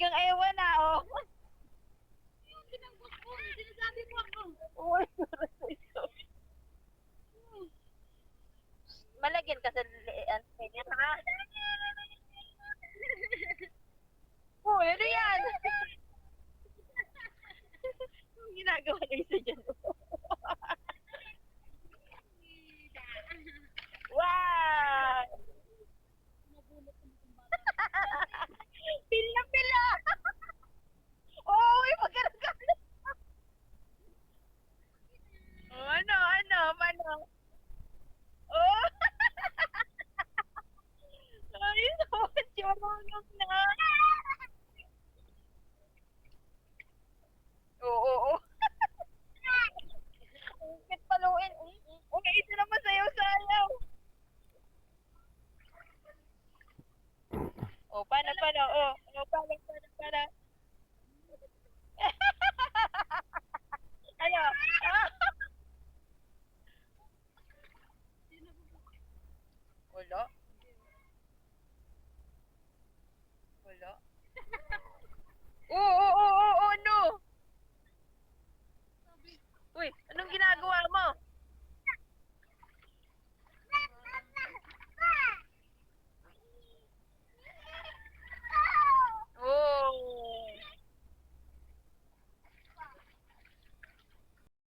Hanggang ewan na, oh. Sinasabi mo ako. Uy, malagyan ka sa kanya, ha? Uy, ano yan? Anong ginagawa ng isa dyan? Wow! Pila, pila! Uy, magkaragal! Oh, ano, manong? Oh! Ay, so, marunong na. Oo, oo. Bakit paluin? Uy, isa naman sayaw-sayaw. Oh, paano? Oh, paano? Ano? Ah! Wala. Wala.